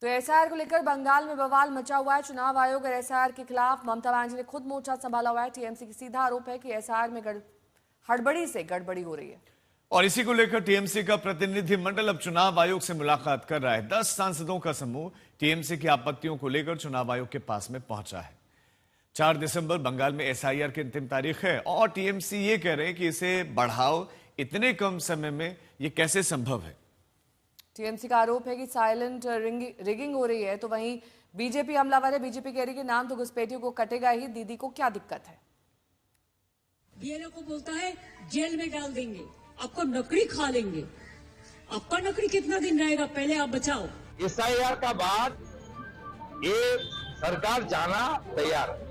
तो एसआईआर को लेकर बंगाल में बवाल मचा हुआ है। चुनाव आयोग और एसआईआर के खिलाफ ममता बनर्जी ने खुद मोर्चा संभाला हुआ है। टीएमसी की सीधा आरोप है कि एसआईआर में हड़बड़ी से गड़बड़ी हो रही है। और इसी को लेकर टीएमसी का प्रतिनिधिमंडल अब चुनाव आयोग से मुलाकात कर रहा है। 10 सांसदों का समूह टीएमसी की आपत्तियों को लेकर चुनाव आयोग के पास में पहुंचा है। 4 दिसंबर बंगाल में एसआईआर की अंतिम तारीख है और टीएमसी ये कह रहे हैं कि इसे बढ़ाओ, इतने कम समय में ये कैसे संभव है। टीएमसी का आरोप है कि साइलेंट रिगिंग हो रही है, तो वहीं बीजेपी हमलावर है। बीजेपी कह रही है कि नाम तो घुसपैठियों को कटेगा ही, दीदी को क्या दिक्कत है। बीएलओ को बोलता है जेल में डाल देंगे, आपको नकड़ी खा लेंगे। आपका नकड़ी कितना दिन रहेगा, पहले आप बचाओ। एसआईआर का बाद ये सरकार जाना तैयार है।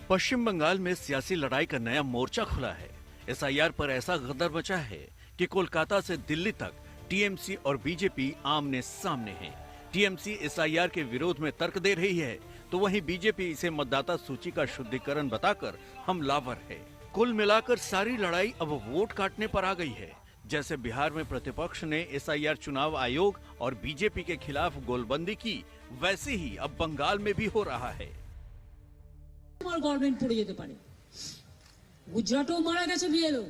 पश्चिम बंगाल में सियासी लड़ाई का नया मोर्चा खुला है। एसआईआर पर ऐसा गदर मचा है कि कोलकाता से दिल्ली तक टीएमसी और बीजेपी आमने सामने हैं। टीएमसी एसआईआर के विरोध में तर्क दे रही है, तो वहीं बीजेपी इसे मतदाता सूची का शुद्धिकरण बताकर हमलावर है। कुल मिलाकर सारी लड़ाई अब वोट काटने पर आ गई है। जैसे बिहार में प्रतिपक्ष ने एसआईआर चुनाव आयोग और बीजेपी के खिलाफ गोलबंदी की, वैसे ही अब बंगाल में भी हो रहा है। गवर्नमेंट पड़े যেতে পারে, গুজরাটেও মারা গেছে বিএলও,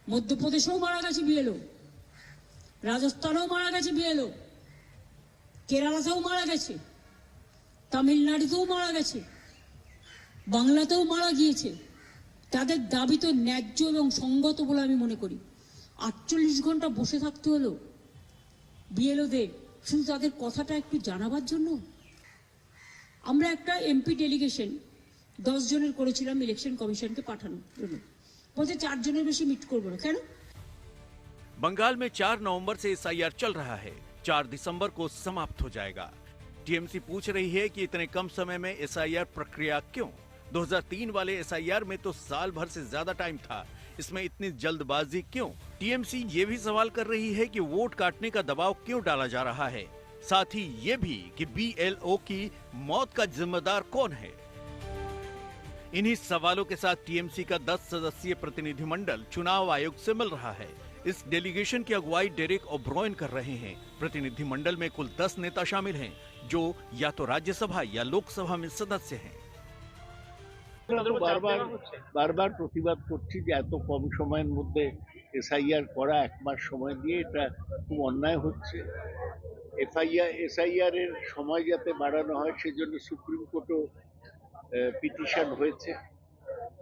মধ্যপ্রদেশেও মারা গেছে বিএলও, রাজস্থানেও মারা গেছে বিএলও, কেরালাতেও মারা গেছে, তামিলনাড়ুতেও মারা গেছে, বাংলাতেও মারা গিয়েছে। তাদের দাবি তো ন্যায্য এবং সঙ্গত বলে আমি মনে করি। 48 ঘন্টা বসে থাকতে হলো বিএলওদের শুধু তাদের কথাটা একটু জানাবার জন্য। আমরা একটা এমপি ডেলিগেশন 10 জনের করেছিলাম ইলেকশন কমিশনকে পাঠানোর জন্য, বলতে 4 জনের বেশি মিট করবো না। কেন? बंगाल में 4 नवंबर से एसआईआर चल रहा है, 4 दिसंबर को समाप्त हो जाएगा। टीएमसी पूछ रही है कि इतने कम समय में एसआईआर प्रक्रिया क्यों? 2003 वाले एसआईआर में तो साल भर से ज्यादा टाइम था, इसमें इतनी जल्दबाजी क्यों? टीएमसी ये भी सवाल कर रही है कि वोट काटने का दबाव क्यों डाला जा रहा है, साथ ही ये भी कि बीएलओ की मौत का जिम्मेदार कौन है। इन्हीं सवालों के साथ टीएमसी का 10 सदस्यीय प्रतिनिधिमंडल चुनाव आयोग से मिल रहा है। इस डेलीगेशन की अगुवाई डेरेक ओब्रायन कर रहे हैं। प्रतिनिधिमंडल में कुल 10 नेता शामिल हैं, जो या तो राज्यसभा या लोकसभा में सदस्य हैं। বারবার প্রতিবাদ করছি যে এত কম সময়ের মধ্যে এসআইআর করা, 1 মাস সময় দিয়ে, এটা খুব অন্যায় হচ্ছে। এসআইআর এর সময় যাতে বাড়ানো হয় সেজন্য সুপ্রিম কোর্টও পিটিশন হয়েছে।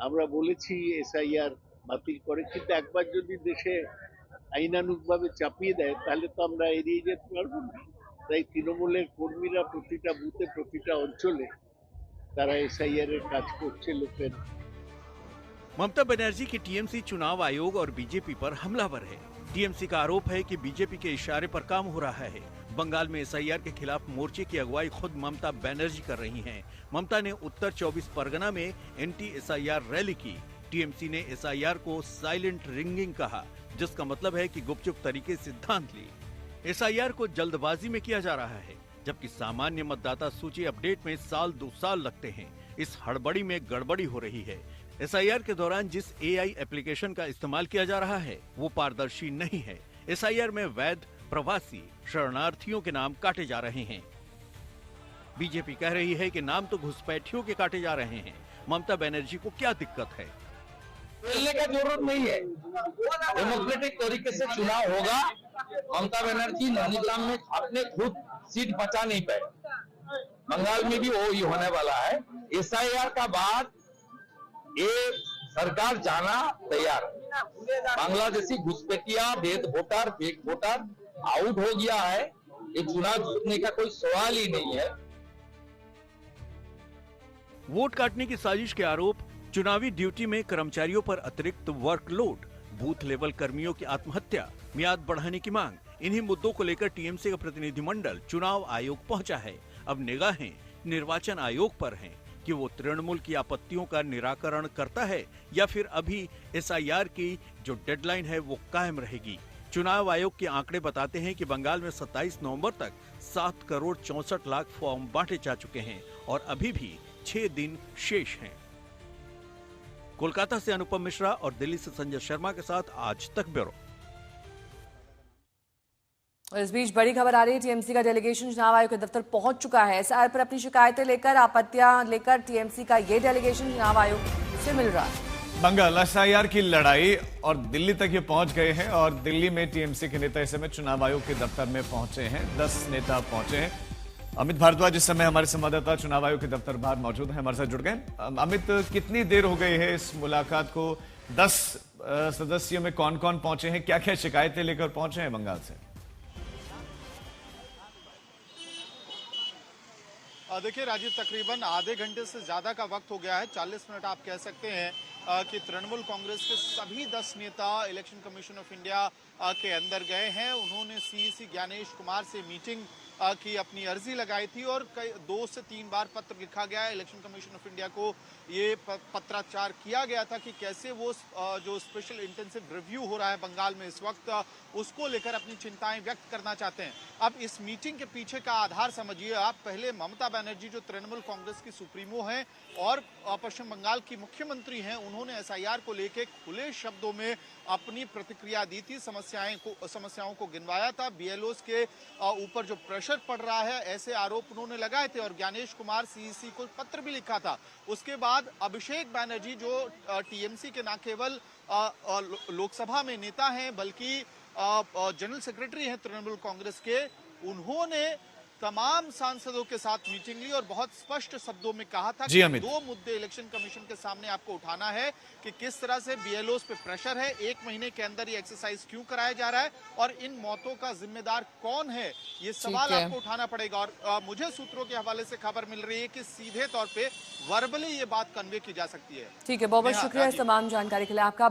আমরা বলেছি এসআইআর বাতিল করে, কিন্তু একবার যদি দেশে আইনানুগভাবে চাপিয়ে দেয় তাহলে তো আমরা এড়িয়ে যেতে পারবো না। তাই তৃণমূলের কর্মীরা প্রতিটা বুথে, প্রতিটা অঞ্চলে তারা এসআইআর এর কাজ করছে লোকের। ममता बनर्जी की टीएमसी चुनाव आयोग और बीजेपी पर हमलावर है। टीएमसी का आरोप है कि बीजेपी के इशारे पर काम हो रहा है। बंगाल में एसआईआर के खिलाफ मोर्चे की अगुवाई खुद ममता बनर्जी कर रही हैं। ममता ने उत्तर 24 परगना में एंटी एसआईआर रैली की। टीएमसी ने एसआईआर को साइलेंट रिंगिंग कहा, जिसका मतलब है कि गुपचुप तरीके से धांध ली। एसआईआर को जल्दबाजी में किया जा रहा है, जबकि सामान्य मतदाता सूची अपडेट में साल 2 साल लगते हैं। इस हड़बड़ी में गड़बड़ी हो रही है। एसआईआर के दौरान जिस एआई एप्लीकेशन का इस्तेमाल किया जा रहा है वो पारदर्शी नहीं है। एसआईआर में वैध, प्रवासी, शरणार्थियों के नाम काटे जा रहे हैं। बीजेपी कह रही है कि नाम तो घुसपैठियों के काटे जा रहे हैं। ममता बनर्जी को क्या दिक्कत है? बोलने का जरूरत नहीं है, डेमोक्रेटिक तरीके से चुनाव होगा। ममता बनर्जी नैनीताल में अपने खुद सीट बचा नहीं पाए, बंगाल में भी वो ही होने वाला है। एसआईआर का बाद ये सरकार जाना तैयार है। बांग्लादेशी घुसपैठिया, फेक वोटर आउट हो गया है। ये चुनाव जीतने का कोई सवाल ही नहीं है। वोट काटने की साजिश के आरोप, चुनावी ड्यूटी में कर्मचारियों पर अतिरिक्त वर्कलोड, बूथ लेवल कर्मियों की आत्महत्या, मियाद बढ़ाने की मांग, इन्हीं मुद्दों को लेकर टीएमसी का प्रतिनिधिमंडल चुनाव आयोग पहुंचा है। अब निगाहें निर्वाचन आयोग पर हैं कि वो तृणमूल की आपत्तियों का निराकरण करता है या फिर अभी एसआईआर की जो डेडलाइन है वो कायम रहेगी। चुनाव आयोग के आंकड़े बताते हैं कि बंगाल में 27 नवंबर तक 7 करोड़ 64 लाख फॉर्म बांटे जा चुके हैं और अभी भी 6 दिन शेष हैं। कोलकाता से अनुपम मिश्रा और दिल्ली से संजय शर्मा के साथ आज तक ब्यूरो। और इस बीच बड़ी खबर आ रही है, टीएमसी का डेलीगेशन चुनाव आयोग के दफ्तर पहुंच चुका है। एसआईआर पर अपनी शिकायतें लेकर, आपत्तियां लेकर टीएमसी का ये डेलीगेशन चुनाव आयोग से मिल रहा है। बंगाल एसआईआर की लड़ाई और दिल्ली तक ये पहुंच गए हैं और दिल्ली में टीएमसी के नेता इस समय चुनाव आयोग के दफ्तर में पहुंचे हैं। 10 नेता पहुंचे हैं। अमित भारद्वाज इस समय हमारे संवाददाता चुनाव आयोग के दफ्तर बाहर मौजूद हैं, हमारे साथ जुड़ गए। अमित, कितनी देर हो गई है इस मुलाकात को? 10 सदस्यों में कौन कौन पहुंचे हैं, क्या क्या शिकायतें लेकर पहुंचे हैं बंगाल से? देखिए राजीव, तकरीबन आधे घंटे से ज़्यादा का वक्त हो गया है। 40 मिनट आप कह सकते हैं कि तृणमूल कांग्रेस के सभी 10 नेता इलेक्शन कमीशन ऑफ इंडिया के अंदर गए हैं। उन्होंने सीईसी ज्ञानेश कुमार से मीटिंग की अपनी अर्जी लगाई थी और 2 से 3 बार पत्र लिखा गया है। इलेक्शन कमीशन ऑफ इंडिया को ये पत्राचार किया गया था कि कैसे वो जो स्पेशल इंटेंसिव रिव्यू हो रहा है बंगाल में इस वक्त, उसको लेकर अपनी चिंताएं व्यक्त करना चाहते हैं। अब इस मीटिंग के पीछे का आधार समझिए आप। पहले ममता बनर्जी जो तृणमूल कांग्रेस की सुप्रीमो हैं और पश्चिम बंगाल की मुख्यमंत्री हैं, उन्होंने एसआईआर को लेकर खुले शब्दों में अपनी प्रतिक्रिया दी थी, समस्याओं को गिनवाया था। बीएलओस के ऊपर जो प्रेशर पड़ रहा है, ऐसे आरोप उन्होंने लगाए थे और ज्ञानेश कुमार सीईसी को पत्र भी लिखा था। उसके बाद अभिषेक बैनर्जी जो टीएमसी के न केवल लोकसभा में नेता हैं बल्कि जनरल सेक्रेटरी हैं तृणमूल कांग्रेस के, उन्होंने तमाम सांसदों के साथ मीटिंग ली और बहुत स्पष्ट शब्दों में कहा था कि 2 मुद्दे इलेक्शन कमीशन के सामने आपको उठाना है कि किस तरह से बीएलओस पे प्रेशर है, 1 महीने के अंदर ये एक्सरसाइज क्यों कराया जा रहा है और इन मौतों का जिम्मेदार कौन है, ये सवाल आपको उठाना पड़ेगा। और मुझे सूत्रों के हवाले से खबर मिल रही है कि सीधे तौर पे वर्बली ये बात कन्वे की जा सकती है। ठीक है, बहुत बहुत शुक्रिया इस तमाम जानकारी के लिए आपका।